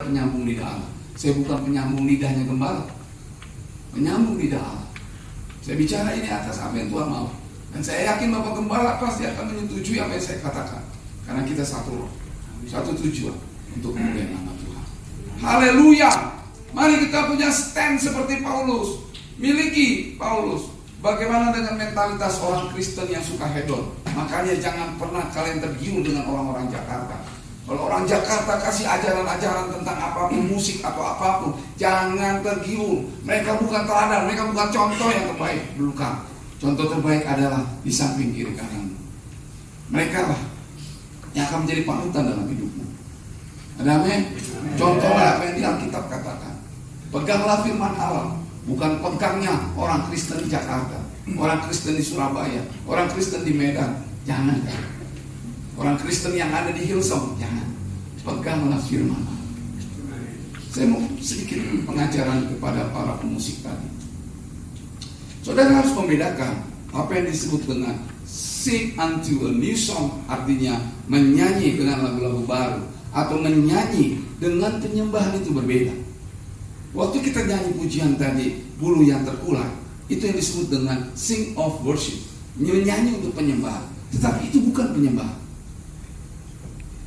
penyambung lidah Allah. Saya bukan penyambung lidahnya gembala, penyambung lidah Allah. Saya bicara ini atas apa yang Tuhan mau. Dan saya yakin Bapak Gembala pasti akan menyetujui apa yang saya katakan. Karena kita satu roh, satu tujuan untuk kemuliaan nama Tuhan. Haleluya. Mari kita punya stand seperti Paulus. Miliki Paulus. Bagaimana dengan mentalitas orang Kristen yang suka hedon? Makanya jangan pernah kalian tergiur dengan orang-orang Jakarta. Kalau orang Jakarta kasih ajaran-ajaran tentang apapun, musik atau apapun, jangan tergiur. Mereka bukan teladan, mereka bukan contoh yang terbaik. Bukan. Contoh terbaik adalah di samping kiri kanan. Mereka lah yang akan menjadi panutan dalam hidupmu. Ada amin? Contohlah apa yang di Alkitab katakan. Peganglah firman Allah. Bukan pegangnya orang Kristen di Jakarta, orang Kristen di Surabaya, orang Kristen di Medan. Jangan. Orang Kristen yang ada di Hillsong, jangan. Peganglah firman Allah. Saya mau sedikit pengajaran kepada para pemusik tadi. Saudara harus membedakan apa yang disebut dengan sing unto a new song, artinya menyanyi dengan lagu-lagu baru, atau menyanyi dengan penyembahan itu berbeda. Waktu kita nyanyi pujian tadi, bulu yang terkulai, itu yang disebut dengan sing of worship, menyanyi untuk penyembahan. Tetapi itu bukan penyembahan,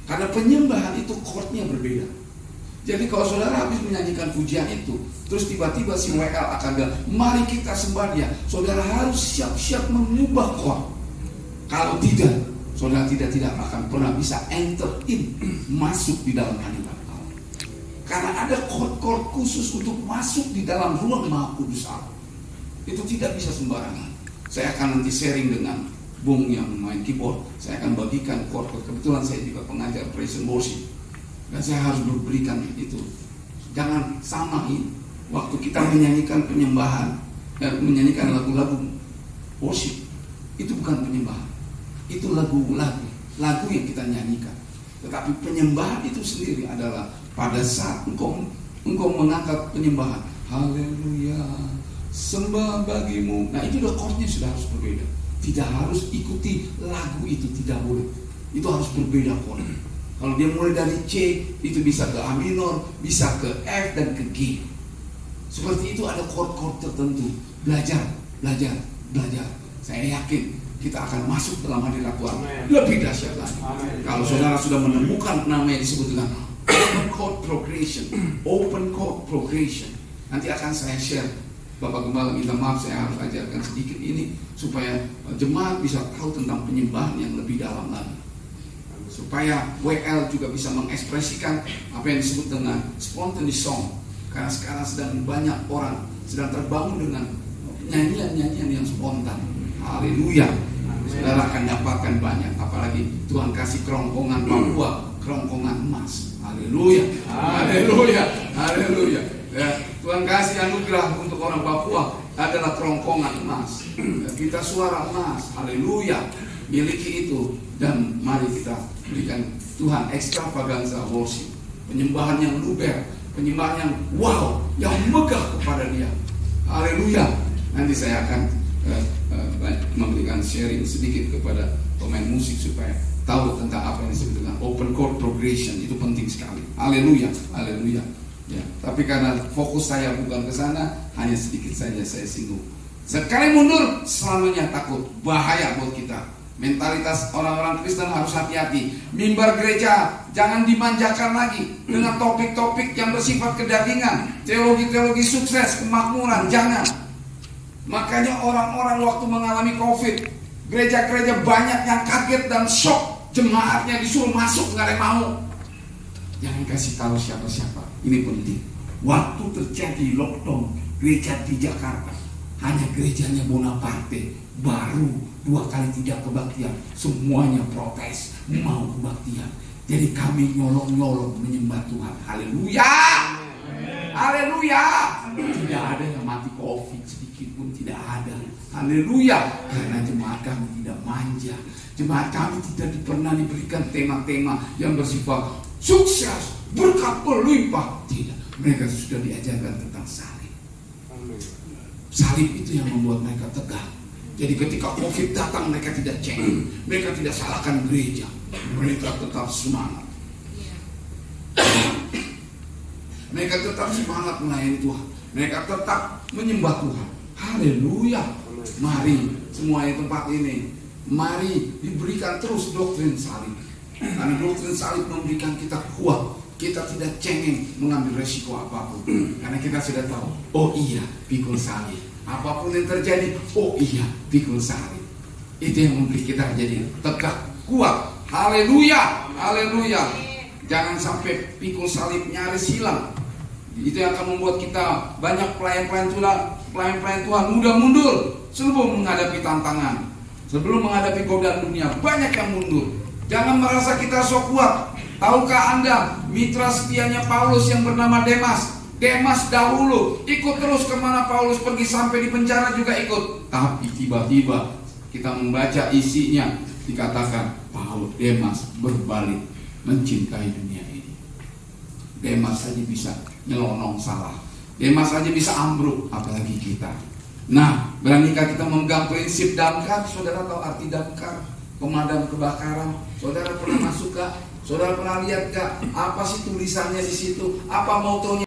karena penyembahan itu chordnya berbeda. Jadi kalau saudara habis menyanyikan pujian itu, terus tiba-tiba si WL akan bilang, mari kita sembah dia, saudara harus siap-siap mengubah chord. Kalau tidak, saudara tidak akan pernah bisa enter in, masuk di dalam hadirat Allah. Karena ada chord-chord khusus untuk masuk di dalam ruang Maha Kudus Allah. Itu tidak bisa sembarangan. Saya akan nanti sharing dengan Bung yang main keyboard. Saya akan bagikan chord. Kebetulan saya juga pengajar praise and worship, dan saya harus berikan itu. Jangan samain waktu kita menyanyikan penyembahan, menyanyikan lagu-lagu worship. Itu bukan penyembahan, itu lagu yang kita nyanyikan. Tetapi penyembahan itu sendiri adalah pada saat engkau mengangkat penyembahan, haleluya, sembah bagimu. Nah itu udah chordnya sudah harus berbeda. Tidak harus ikuti lagu itu, tidak boleh. Itu harus berbeda chord. Kalau dia mulai dari C, itu bisa ke A minor, bisa ke F dan ke G. Seperti itu ada chord-chord tertentu. Belajar. Saya yakin kita akan masuk dalam hadirat Tuhan lebih dahsyat lagi. Kalau saudara sudah menemukan nama yang disebut dengan open chord progression, nanti akan saya share. Bapak Gembala minta maaf, saya harus ajarkan sedikit ini supaya jemaat bisa tahu tentang penyembahan yang lebih dalam lagi, supaya WL juga bisa mengekspresikan apa yang disebut dengan spontaneous song. Karena sekarang sedang banyak orang sedang terbangun dengan nyanyian-nyanyian yang spontan. Haleluya. Saudara akan dapatkan banyak, apalagi Tuhan kasih kerongkongan Papua, kerongkongan emas. Haleluya. Ya, Tuhan kasih anugerah untuk orang Papua adalah kerongkongan emas. Kita suara emas. Haleluya. Miliki itu, dan mari kita berikan Tuhan extravaganza worship, penyembahan yang luber, penyembahan yang wow, yang megah kepada Dia. Haleluya. Nanti saya akan memberikan sharing sedikit kepada pemain musik supaya tahu tentang apa yang disebut dengan open chord progression. Itu penting sekali. Haleluya. Ya, tapi karena fokus saya bukan ke sana, hanya sedikit saja saya singgung. Sekali mundur, selamanya takut, bahaya buat kita. Mentalitas orang-orang Kristen harus hati-hati. Mimbar gereja jangan dimanjakan lagi dengan topik-topik yang bersifat kedagingan, teologi-teologi sukses, kemakmuran, jangan. Makanya orang-orang waktu mengalami COVID, gereja-gereja banyak yang kaget dan shock. Jemaatnya disuruh masuk, nggak ada yang mau. Jangan kasih tahu siapa-siapa. Ini penting. Waktu terjadi lockdown gereja di Jakarta, hanya gerejanya Bonaparte baru 2 kali tidak kebaktian. Semuanya protes, mau kebaktian. Jadi kami nyolong-nyolong menyembah Tuhan. Haleluya. Haleluya. Tidak ada yang mati COVID sedikit pun, tidak ada. Haleluya. Karena jemaat kami tidak manja. Jemaat kami tidak pernah diberikan tema-tema yang bersifat sukses, berkat berlimpah. Tidak. Mereka sudah diajarkan tentang salib. Salib itu yang membuat mereka tegar. Jadi ketika COVID datang, mereka tidak cengeng, mereka tidak salahkan gereja, mereka tetap semangat. Mereka tetap semangat melayani Tuhan. Mereka tetap menyembah Tuhan. Haleluya. Mari semua di tempat ini, mari diberikan terus doktrin salib. Karena doktrin salib memberikan kita kuat. Kita tidak cengeng mengambil resiko apapun. Karena kita sudah tahu, oh iya, pikul salib. Apapun yang terjadi, oh iya, pikul salib. Itu yang memberi kita jadi tegak, kuat. Haleluya, haleluya. Jangan sampai pikul salib nyaris hilang. Itu yang akan membuat kita banyak pelayan-pelayan Tuhan mudah mundur sebelum menghadapi tantangan, sebelum menghadapi godaan dunia. Banyak yang mundur. Jangan merasa kita sok kuat. Tahukah Anda mitra setianya Paulus yang bernama Demas? Demas dahulu ikut terus kemana Paulus pergi, sampai di penjara juga ikut. Tapi tiba-tiba kita membaca isinya, dikatakan Paulus Demas berbalik mencintai dunia ini. Demas saja bisa nyelonong salah, Demas saja bisa ambruk, apalagi kita. Nah, beranikah kita memegang prinsip damkar? Saudara tahu arti damkar? Pemadam kebakaran. Saudara pernah masuk ke? Saudara pernah lihat gak apa sih tulisannya di situ? Apa motonya?